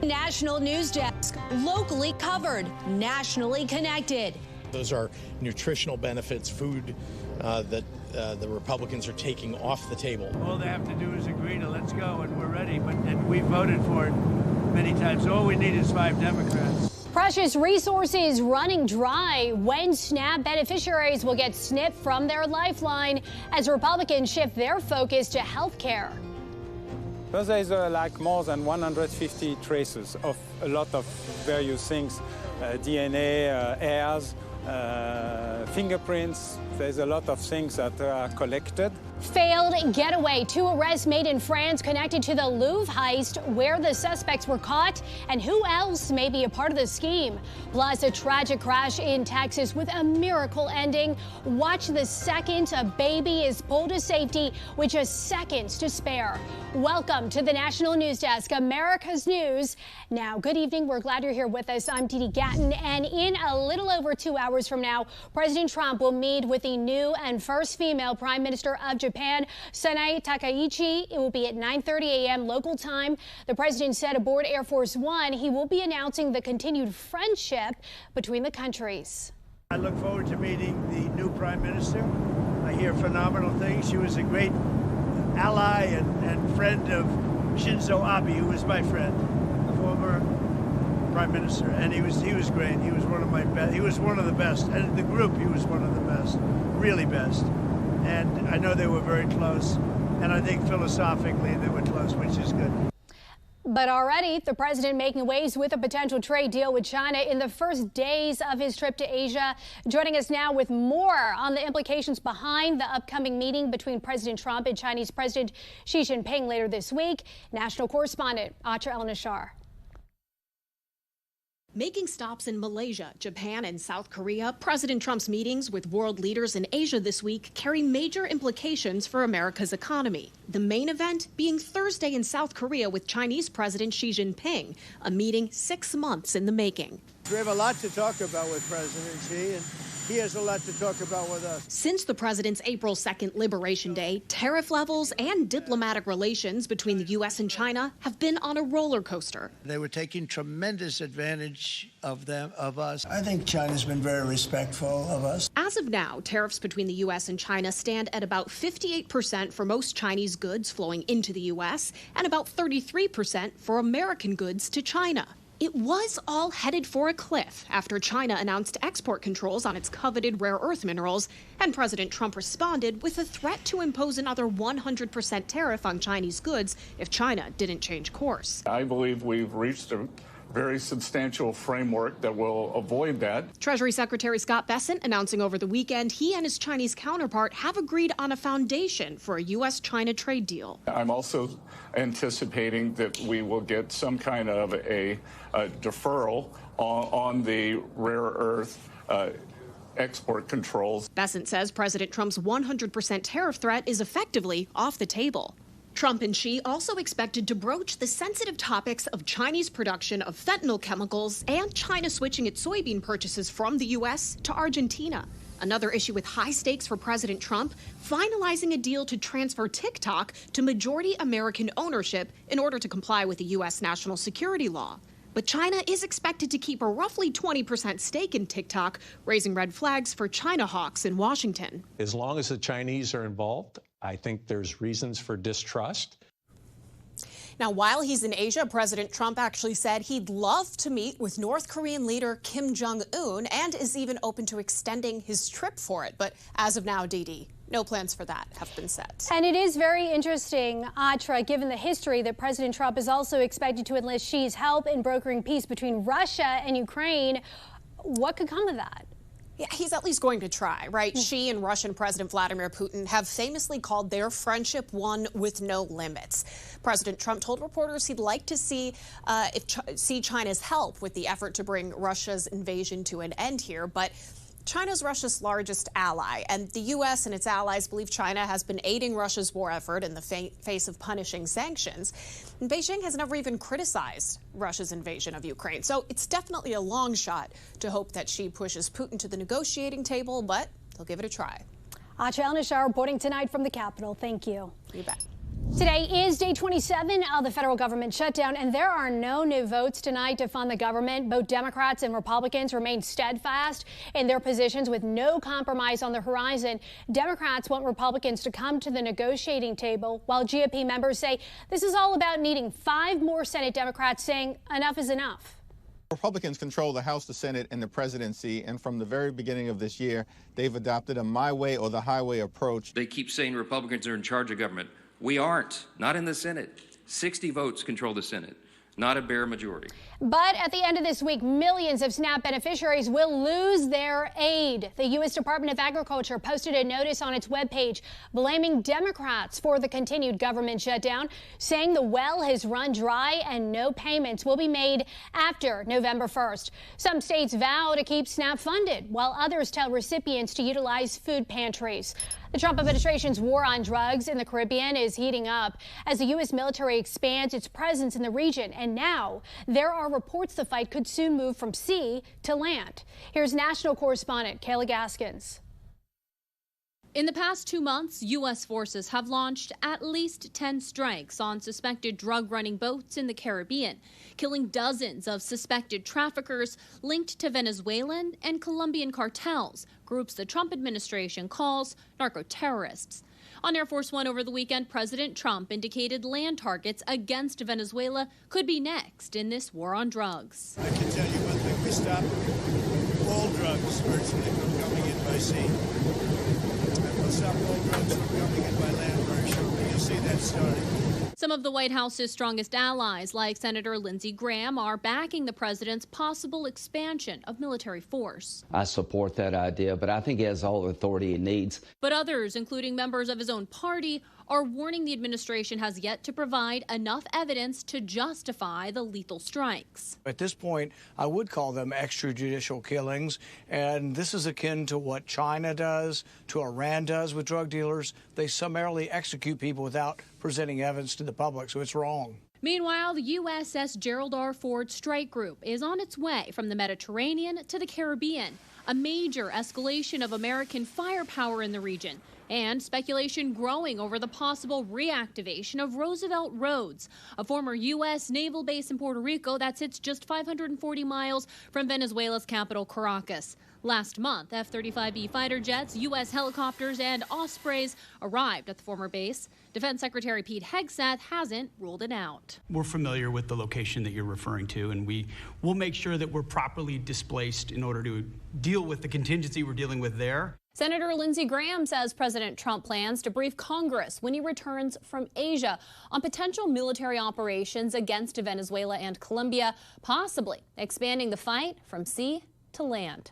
National News Desk, locally covered, nationally connected. Those are nutritional benefits, food that the Republicans are taking off the table. All they have to do is agree to let's go, and we're ready. And we voted for it many times. All we need is 5 Democrats. Precious resources running dry when SNAP beneficiaries will get snipped from their lifeline as Republicans shift their focus to health care. There is like more than 150 traces of a lot of various things, DNA, hairs, fingerprints. There's a lot of things that are collected. Failed getaway. 2 arrests made in France connected to the Louvre heist, where the suspects were caught, and who else may be a part of the scheme. Plus, a tragic crash in Texas with a miracle ending. Watch the second a baby is pulled to safety with just seconds to spare. Welcome to the National News Desk, America's News. Now, good evening. We're glad you're here with us. I'm Didi Gatton, and in a little over 2 hours from now, President Trump will meet with the new and first female Prime Minister of Japan, Sanae Takaichi. It will be at 9:30 a.m. local time. The president said aboard Air Force One, he will be announcing the continued friendship between the countries. I look forward to meeting the new Prime Minister. I hear phenomenal things. She was a great ally and friend of Shinzo Abe, who was my friend, the former Prime Minister, and he was great. He was one of my best. He was one of the best, and the group, he was one of the best, really best. And I know they were very close, and I think philosophically they were close, which is good. But already, the president making waves with a potential trade deal with China in the first days of his trip to Asia. Joining us now with more on the implications behind the upcoming meeting between President Trump and Chinese President Xi Jinping later this week, national correspondent Atra El-Nashar. Making stops in Malaysia, Japan, and South Korea, President Trump's meetings with world leaders in Asia this week carry major implications for America's economy. The main event being Thursday in South Korea with Chinese President Xi Jinping, a meeting 6 months in the making. We have a lot to talk about with President Xi, and he has a lot to talk about with us. Since the president's April 2nd Liberation Day, tariff levels and diplomatic relations between the U.S. and China have been on a roller coaster. They were taking tremendous advantage of us. I think China's been very respectful of us. As of now, tariffs between the U.S. and China stand at about 58% for most Chinese goods flowing into the U.S. and about 33% for American goods to China. It was all headed for a cliff after China announced export controls on its coveted rare earth minerals, and President Trump responded with a threat to impose another 100% tariff on Chinese goods if China didn't change course. I believe we've reached a very substantial framework that will avoid that. Treasury Secretary Scott Bessent announcing over the weekend he and his Chinese counterpart have agreed on a foundation for a U.S.-China trade deal. I'm also anticipating that we will get some kind of a deferral on the rare earth export controls. Bessent says President Trump's 100% tariff threat is effectively off the table. Trump and Xi also expected to broach the sensitive topics of Chinese production of fentanyl chemicals and China switching its soybean purchases from the U.S. to Argentina. Another issue with high stakes for President Trump, finalizing a deal to transfer TikTok to majority American ownership in order to comply with the U.S. national security law. But China is expected to keep a roughly 20% stake in TikTok, raising red flags for China hawks in Washington. As long as the Chinese are involved, I think there's reasons for distrust. Now, while he's in Asia, President Trump actually said he'd love to meet with North Korean leader Kim Jong-un and is even open to extending his trip for it. But as of now, Didi, no plans for that have been set. And it is very interesting, Atra, given the history that President Trump is also expected to enlist Xi's help in brokering peace between Russia and Ukraine. What could come of that? Yeah, he's at least going to try, right? Xi and Russian President Vladimir Putin have famously called their friendship one with no limits. President Trump told reporters he'd like to see China's help with the effort to bring Russia's invasion to an end here, but China's Russia's largest ally, and the U.S. and its allies believe China has been aiding Russia's war effort in the face of punishing sanctions. And Beijing has never even criticized Russia's invasion of Ukraine. So it's definitely a long shot to hope that Xi pushes Putin to the negotiating table, but they'll give it a try. Atra El-Nashar reporting tonight from the Capitol. Thank you. You bet. Today is day 27 of the federal government shutdown, and there are no new votes tonight to fund the government. Both Democrats and Republicans remain steadfast in their positions with no compromise on the horizon. Democrats want Republicans to come to the negotiating table, while GOP members say this is all about needing 5 more Senate Democrats saying enough is enough. Republicans control the House, the Senate, and the presidency, and from the very beginning of this year, they've adopted a my way or the highway approach. They keep saying Republicans are in charge of government. We aren't, not in the Senate. 60 votes control the Senate, not a bare majority. But at the end of this week, millions of SNAP beneficiaries will lose their aid. The U.S. Department of Agriculture posted a notice on its webpage blaming Democrats for the continued government shutdown, saying the well has run dry and no payments will be made after November 1st. Some states vow to keep SNAP funded, while others tell recipients to utilize food pantries. The Trump administration's war on drugs in the Caribbean is heating up as the U.S. military expands its presence in the region. And now there are reports the fight could soon move from sea to land. Here's national correspondent Kayla Gaskins. In the past 2 months, U.S. forces have launched at least 10 strikes on suspected drug-running boats in the Caribbean, killing dozens of suspected traffickers linked to Venezuelan and Colombian cartels, groups the Trump administration calls narco-terrorists. On Air Force One over the weekend, President Trump indicated land targets against Venezuela could be next in this war on drugs. I can tell you one thing, we stopped all drugs virtually from coming in by sea. We'll stop all drugs from coming in by land very shortly. You'll see that starting. Some of the White House's strongest allies, like Senator Lindsey Graham, are backing the president's possible expansion of military force. I support that idea, but I think he has all the authority he needs. But others, including members of his own party, are warning the administration has yet to provide enough evidence to justify the lethal strikes. At this point, I would call them extrajudicial killings, and this is akin to what China does, to Iran does with drug dealers. They summarily execute people without presenting evidence to the public, so it's wrong. Meanwhile, the USS Gerald R. Ford strike group is on its way from the Mediterranean to the Caribbean, a major escalation of American firepower in the region, and speculation growing over the possible reactivation of Roosevelt Roads, a former U.S. naval base in Puerto Rico that sits just 540 miles from Venezuela's capital, Caracas. Last month, F-35B fighter jets, U.S. helicopters, and Ospreys arrived at the former base. Defense Secretary Pete Hegseth hasn't ruled it out. We're familiar with the location that you're referring to, and we will make sure that we're properly displaced in order to deal with the contingency we're dealing with there. Senator Lindsey Graham says President Trump plans to brief Congress when he returns from Asia on potential military operations against Venezuela and Colombia, possibly expanding the fight from sea to land.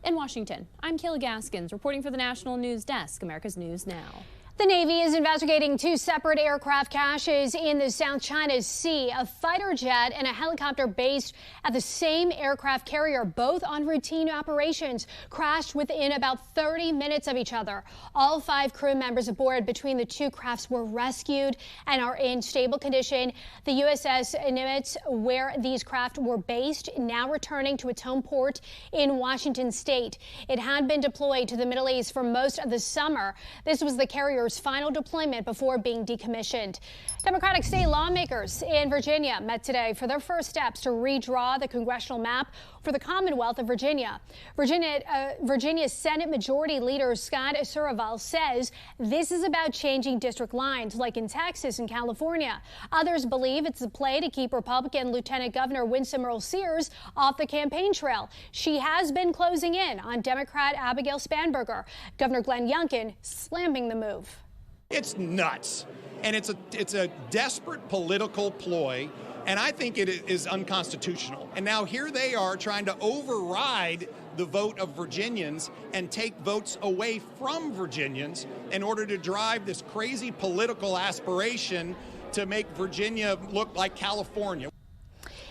In Washington, I'm Kayla Gaskins, reporting for the National News Desk, America's News Now. The Navy is investigating 2 separate aircraft crashes in the South China Sea. A fighter jet and a helicopter based at the same aircraft carrier, both on routine operations, crashed within about 30 minutes of each other. All 5 crew members aboard between the 2 crafts were rescued and are in stable condition. The USS Nimitz, where these craft were based, now returning to its home port in Washington state. It had been deployed to the Middle East for most of the summer. This was the carrier's final deployment before being decommissioned. Democratic state lawmakers in Virginia met today for their first steps to redraw the congressional map for the Commonwealth of Virginia. Virginia's Senate Majority Leader Scott Surreval says this is about changing district lines like in Texas and California. Others believe it's a play to keep Republican Lieutenant Governor Winsome Earl-Sears off the campaign trail. She has been closing in on Democrat Abigail Spanberger. Governor Glenn Youngkin slamming the move. It's nuts, and it's a desperate political ploy, and I think it is unconstitutional. And now here they are trying to override the vote of Virginians and take votes away from Virginians in order to drive this crazy political aspiration to make Virginia look like California.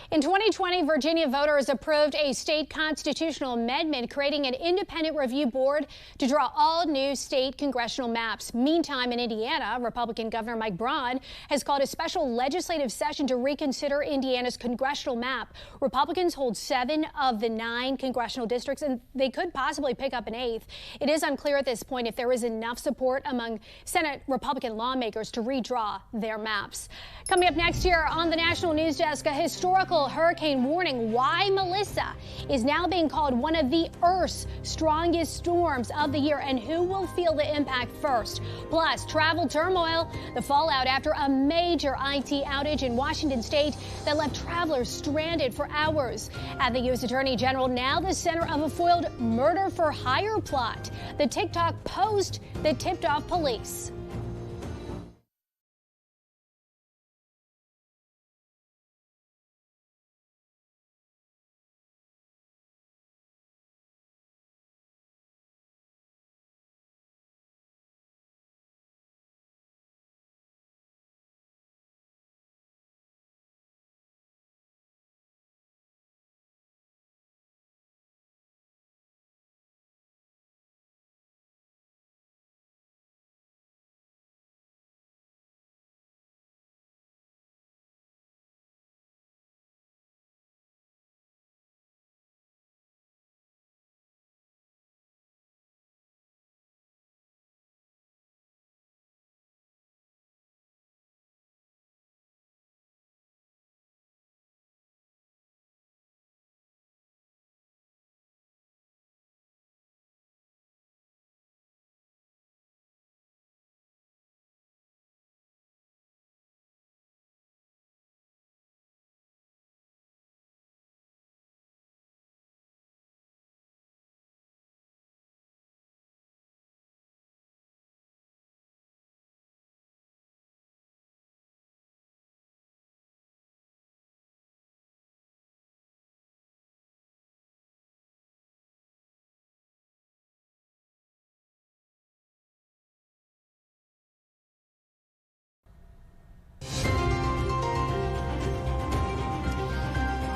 In 2020, Virginia voters approved a state constitutional amendment creating an independent review board to draw all new state congressional maps. Meantime, in Indiana, Republican Governor Mike Braun has called a special legislative session to reconsider Indiana's congressional map. Republicans hold 7 of the 9 congressional districts, and they could possibly pick up an 8th. It is unclear at this point if there is enough support among Senate Republican lawmakers to redraw their maps. Coming up next year on the National News Desk, a historical hurricane warning. Why Melissa is now being called one of the Earth's strongest storms of the year, and who will feel the impact first. Plus, travel turmoil, the fallout after a major IT outage in Washington state that left travelers stranded for hours. And the U.S. Attorney General now the center of a foiled murder for hire plot. The TikTok post that tipped off police.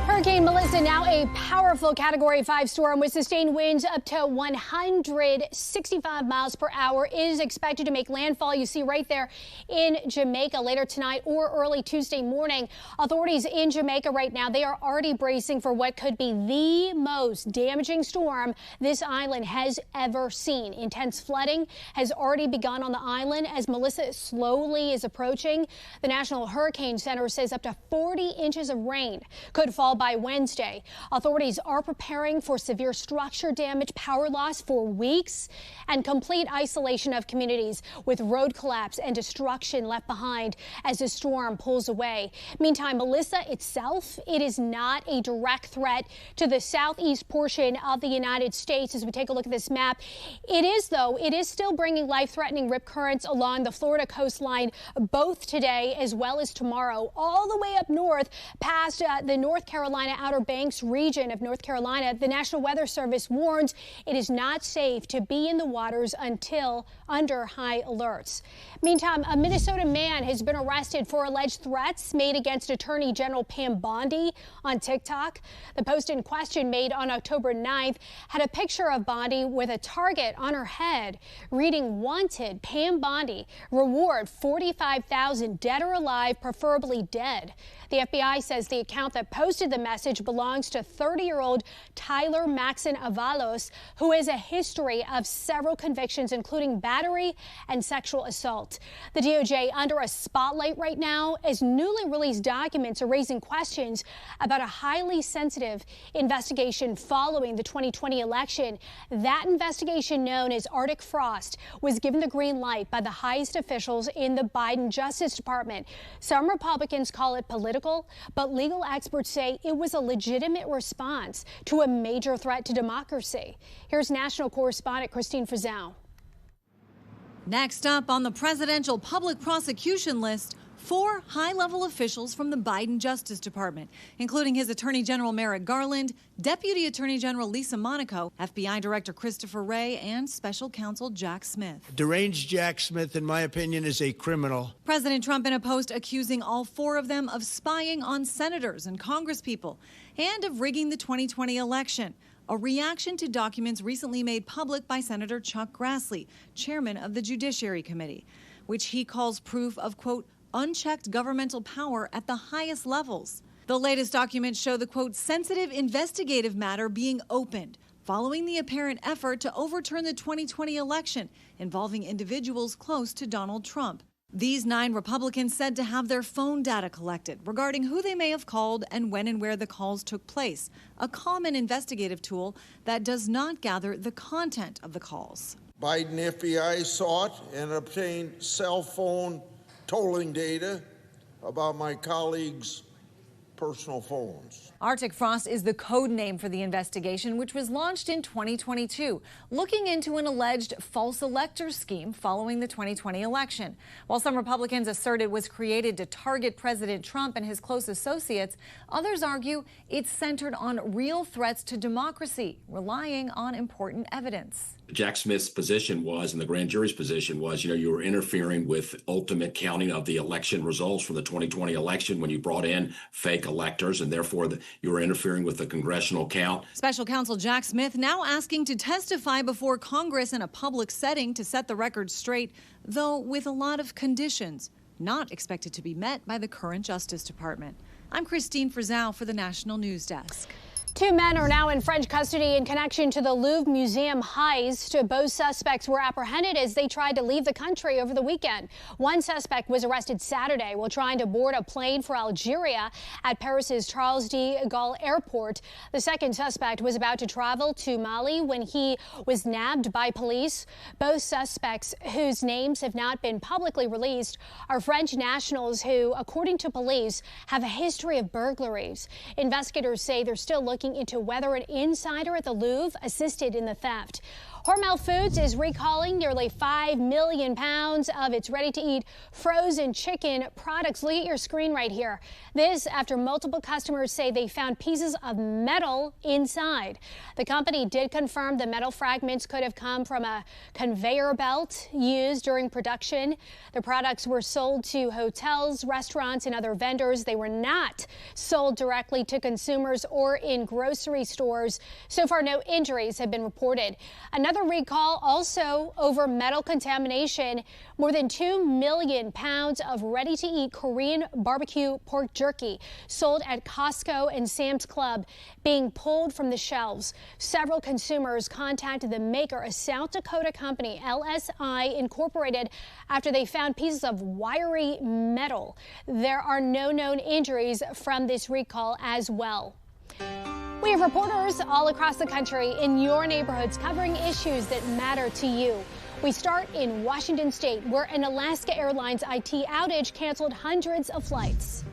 Hurricane Melissa, now a powerful Category 5 storm with sustained winds up to 165 miles per hour, is expected to make landfall. You see right there in Jamaica later tonight or early Tuesday morning. Authorities in Jamaica right now, they are already bracing for what could be the most damaging storm this island has ever seen. Intense flooding has already begun on the island as Melissa slowly is approaching. The National Hurricane Center says up to 40 inches of rain could fall by Wednesday. Authorities are preparing for severe structure damage, power loss for weeks, and complete isolation of communities with road collapse and destruction left behind as the storm pulls away. Meantime, Melissa itself, it is not a direct threat to the southeast portion of the United States. As we take a look at this map, it is, though, it is still bringing life-threatening rip currents along the Florida coastline both today as well as tomorrow, all the way up north past the North Carolina Outer Banks region of North Carolina. The National Weather Service warns it is not safe to be in the waters until under high alerts. Meantime, a Minnesota man has been arrested for alleged threats made against Attorney General Pam Bondi on TikTok. The post in question, made on October 9th, had a picture of Bondi with a target on her head reading, "Wanted, Pam Bondi, reward $45,000, dead or alive, preferably dead." The FBI says the account that posted the message belongs to 30-year-old Tyler Maxon Avalos, who has a history of several convictions, including battery and sexual assault. The DOJ under a spotlight right now as newly released documents are raising questions about a highly sensitive investigation following the 2020 election. That investigation, known as Arctic Frost, was given the green light by the highest officials in the Biden Justice Department. Some Republicans call it political, but legal experts say it was a legitimate response to a major threat to democracy. Here's national correspondent Christine Frizzell. Next up on the presidential public prosecution list, 4 high-level officials from the Biden Justice Department, including his Attorney General Merrick Garland, Deputy Attorney General Lisa Monaco, FBI Director Christopher Wray, and Special Counsel Jack Smith. Deranged Jack Smith, in my opinion, is a criminal. President Trump in a post accusing all 4 of them of spying on senators and congresspeople and of rigging the 2020 election, a reaction to documents recently made public by Senator Chuck Grassley, chairman of the Judiciary Committee, which he calls proof of, quote, unchecked governmental power at the highest levels. The latest documents show the, quote, sensitive investigative matter being opened following the apparent effort to overturn the 2020 election involving individuals close to Donald Trump. These 9 Republicans said to have their phone data collected regarding who they may have called and when and where the calls took place, a common investigative tool that does not gather the content of the calls. Biden FBI sought and obtained cell phone tolling data about my colleagues' personal phones. Arctic Frost is the code name for the investigation, which was launched in 2022, looking into an alleged false elector scheme following the 2020 election. While some Republicans assert it was created to target President Trump and his close associates, others argue it's centered on real threats to democracy, relying on important evidence. Jack Smith's position was, and the grand jury's position was, you were interfering with ultimate counting of the election results from the 2020 election when you brought in fake electors, and therefore you were interfering with the congressional count. Special counsel Jack Smith now asking to testify before Congress in a public setting to set the record straight, though with a lot of conditions, not expected to be met by the current Justice Department. I'm Christine Frizzell for the National News Desk. 2 men are now in French custody in connection to the Louvre Museum heist. Both suspects were apprehended as they tried to leave the country over the weekend. One suspect was arrested Saturday while trying to board a plane for Algeria at Paris's Charles de Gaulle Airport. The second suspect was about to travel to Mali when he was nabbed by police. Both suspects, whose names have not been publicly released, are French nationals who, according to police, have a history of burglaries. Investigators say they're still looking into whether an insider at the Louvre assisted in the theft. Hormel Foods is recalling nearly 5 million pounds of its ready-to-eat frozen chicken products. Look at your screen right here. This after multiple customers say they found pieces of metal inside. The company did confirm the metal fragments could have come from a conveyor belt used during production. The products were sold to hotels, restaurants, and other vendors. They were not sold directly to consumers or in grocery stores. So far, no injuries have been reported. Another recall also over metal contamination. More than 2 million pounds of ready-to-eat Korean barbecue pork jerky sold at Costco and Sam's Club being pulled from the shelves. Several consumers contacted the maker, a South Dakota company, LSI Incorporated, after they found pieces of wiry metal. There are no known injuries from this recall as well. We have reporters all across the country in your neighborhoods covering issues that matter to you. We start in Washington State, where an Alaska Airlines IT outage canceled hundreds of flights.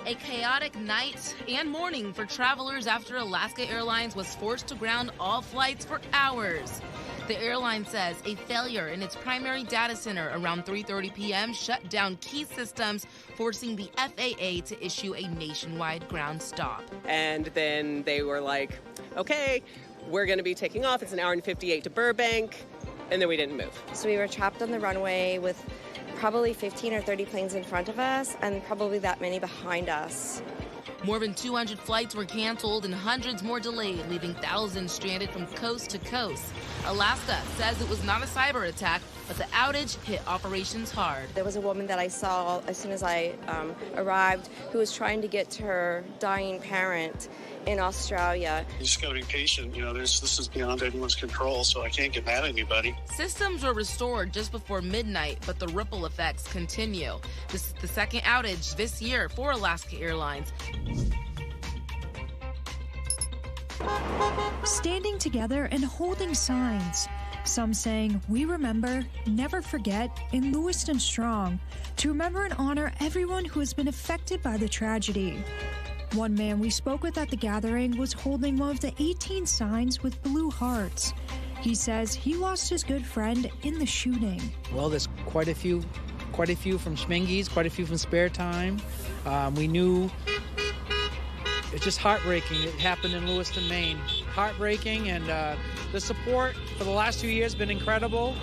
A chaotic night and morning for travelers after Alaska Airlines was forced to ground all flights for hours. The airline says a failure in its primary data center around 3:30 p.m. shut down key systems, forcing the FAA to issue a nationwide ground stop. And then they were like, okay, we're going to be taking off. It's an hour and 58 to Burbank. And then we didn't move. So we were trapped on the runway with probably 15 or 30 planes in front of us and probably that many behind us. More than 200 flights were canceled and hundreds more delayed, leaving thousands stranded from coast to coast. Alaska says it was not a cyber attack, but the outage hit operations hard. There was a woman that I saw as soon as I arrived who was trying to get to her dying parent in Australia. You just gotta be patient. This is beyond anyone's control, so I can't get mad at anybody. Systems were restored just before midnight, but the ripple effects continue. This is the second outage this year for Alaska Airlines. Standing together and holding signs. Some saying, "We remember, never forget," in Lewiston Strong, to remember and honor everyone who has been affected by the tragedy. One man we spoke with at the gathering was holding one of the 18 signs with blue hearts. He says he lost his good friend in the shooting. Well, there's quite a few quite a few from Schmingies, quite a few from Spare Time. We knew it's just heartbreaking. It happened in Lewiston, Maine. Heartbreaking, and the support for the last 2 years has been incredible.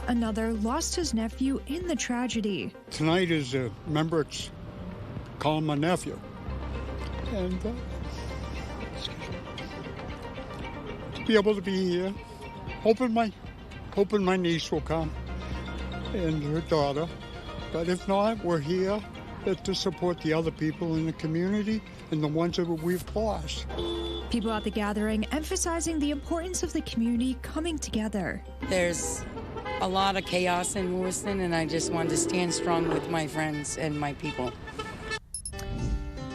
Another lost his nephew in the tragedy. Tonight is, remember, it's calling my nephew. And to be able to be here, hoping my niece will come and her daughter. But if not, we're here to support the other people in the community and the ones that we've lost. People at the gathering emphasizing the importance of the community coming together. There's a lot of chaos in Lewiston, and I just wanted to stand strong with my friends and my people.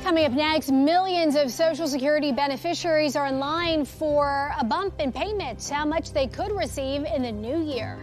Coming up next, millions of Social Security beneficiaries are in line for a bump in payments, how much they could receive in the new year.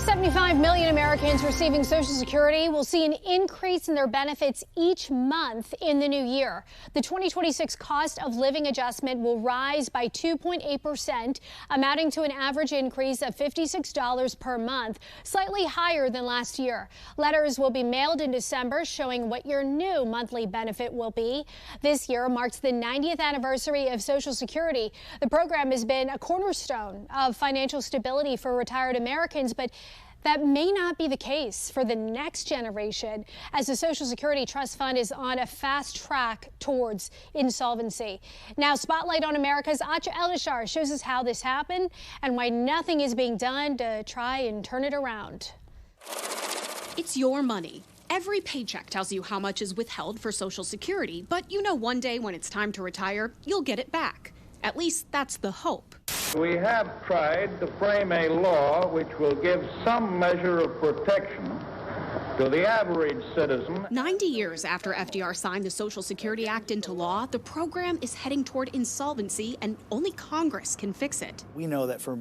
$75 million Americans receiving Social Security will see an increase in their benefits each month in the new year. The 2026 cost of living adjustment will rise by 2.8%, amounting to an average increase of $56 per month, slightly higher than last year. Letters will be mailed in December showing what your new monthly benefit will be. This year marks the 90th anniversary of Social Security. The program has been a cornerstone of financial stability for retired Americans, but that may not be the case for the next generation, as the Social Security Trust Fund is on a fast track towards insolvency. Now, Spotlight on America's Acha Eldashar shows us how this happened and why nothing is being done to try and turn it around. It's your money. Every paycheck tells you how much is withheld for Social Security, but you know one day when it's time to retire, you'll get it back. At least that's the hope. We have tried to frame a law which will give some measure of protection to the average citizen. 90 years after FDR signed the Social Security Act into law, the program is heading toward insolvency, and only Congress can fix it. We know that for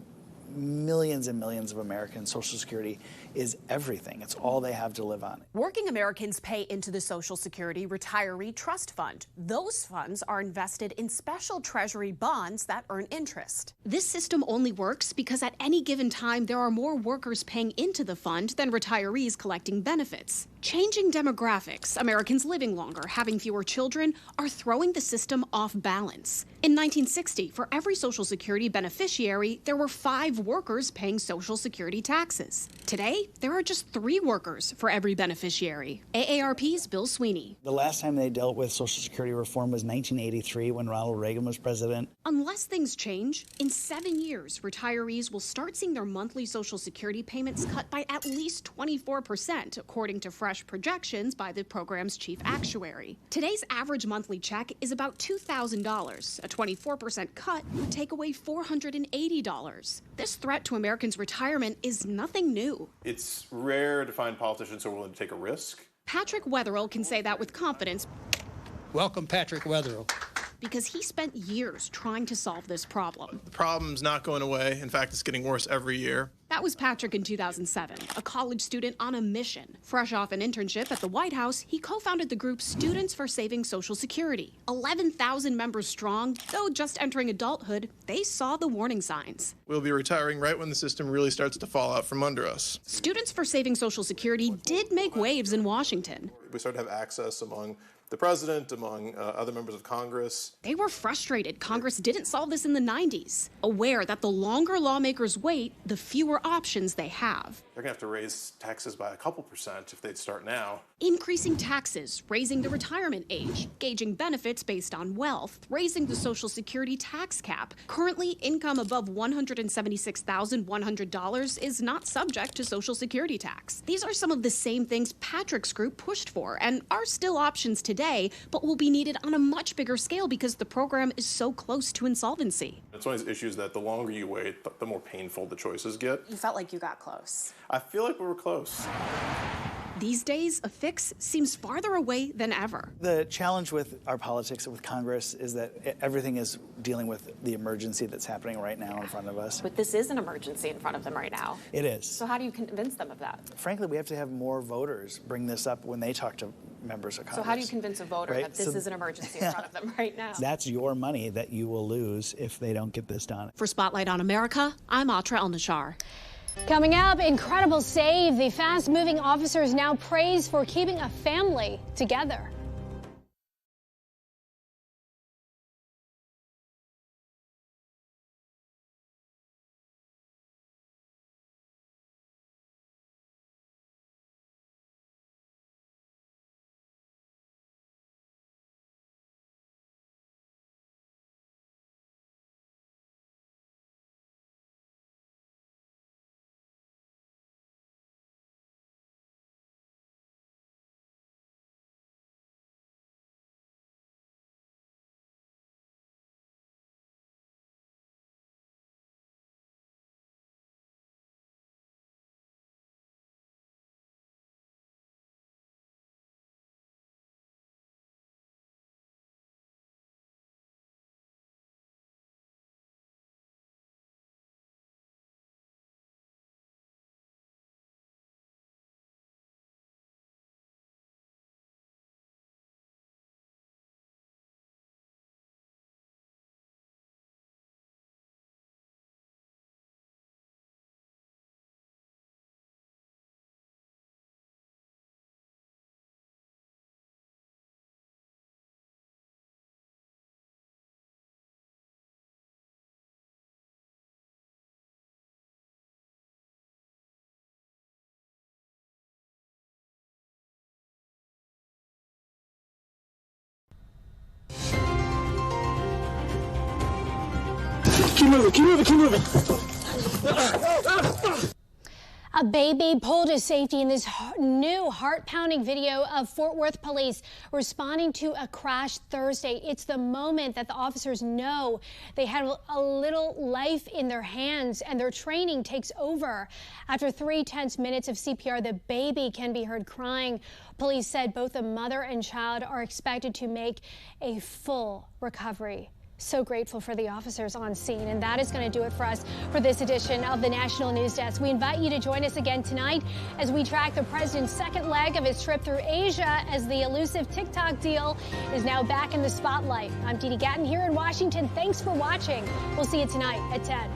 millions and millions of Americans, Social Security is everything. It's all they have to live on. Working Americans pay into the Social Security Retiree Trust Fund. Those funds are invested in special Treasury bonds that earn interest. This system only works because at any given time, there are more workers paying into the fund than retirees collecting benefits. Changing demographics, Americans living longer, having fewer children, are throwing the system off balance. In 1960, for every Social Security beneficiary, there were 5 workers paying Social Security taxes. Today, there are just 3 workers for every beneficiary. AARP's Bill Sweeney. The last time they dealt with Social Security reform was 1983 when Ronald Reagan was president. Unless things change, in 7 years, retirees will start seeing their monthly Social Security payments cut by at least 24%, according to fresh projections by the program's chief actuary. Today's average monthly check is about $2,000. A 24% cut would take away $480. This threat to Americans' retirement is nothing new. It's rare to find politicians who are willing to take a risk. Patrick Wetherill can say that with confidence welcome Patrick Weatherill. Because he spent years trying to solve this problem. The problem's not going away. In fact, it's getting worse every year. That was Patrick in 2007, a college student on a mission. Fresh off an internship at the White House, he co-founded the group Students for Saving Social Security. 11,000 members strong, though just entering adulthood, they saw the warning signs. We'll be retiring right when the system really starts to fall out from under us. Students for Saving Social Security did make waves in Washington. We started to have access among the president, among other members of Congress. They were frustrated Congress didn't solve this in the 90s, aware that the longer lawmakers wait, the fewer options they have. They're going to have to raise taxes by a couple percent if they'd start now. Increasing taxes, raising the retirement age, gauging benefits based on wealth, raising the Social Security tax cap. Currently, income above $176,100 is not subject to Social Security tax. These are some of the same things Patrick's group pushed for and are still options today, but will be needed on a much bigger scale because the program is so close to insolvency. It's one of these issues that the longer you wait, the more painful the choices get. You felt like you got close. I feel like we were close. These days, a fix seems farther away than ever. The challenge with our politics, with Congress, is that everything is dealing with the emergency that's happening right now in front of us. But this is an emergency in front of them right now. It is. So how do you convince them of that? Frankly, we have to have more voters bring this up when they talk to members of Congress. So how do you convince a voter Right? that this is an emergency in front of them right now? That's your money that you will lose if they don't get this done. For Spotlight on America, I'm Atra El-Nashar. Coming up, incredible save. The fast-moving officers now praised for keeping a family together. Keep moving, keep moving, keep moving. A baby pulled to safety in this new heart-pounding video of Fort Worth police responding to a crash Thursday. It's the moment that the officers know they had a little life in their hands and their training takes over. After 3 tense minutes of CPR, the baby can be heard crying. Police said both the mother and child are expected to make a full recovery. So grateful for the officers on scene. And that is going to do it for us for this edition of the National News Desk. We invite you to join us again tonight as we track the president's second leg of his trip through Asia as the elusive TikTok deal is now back in the spotlight. I'm Dee Dee Gatton here in Washington. Thanks for watching. We'll see you tonight at 10.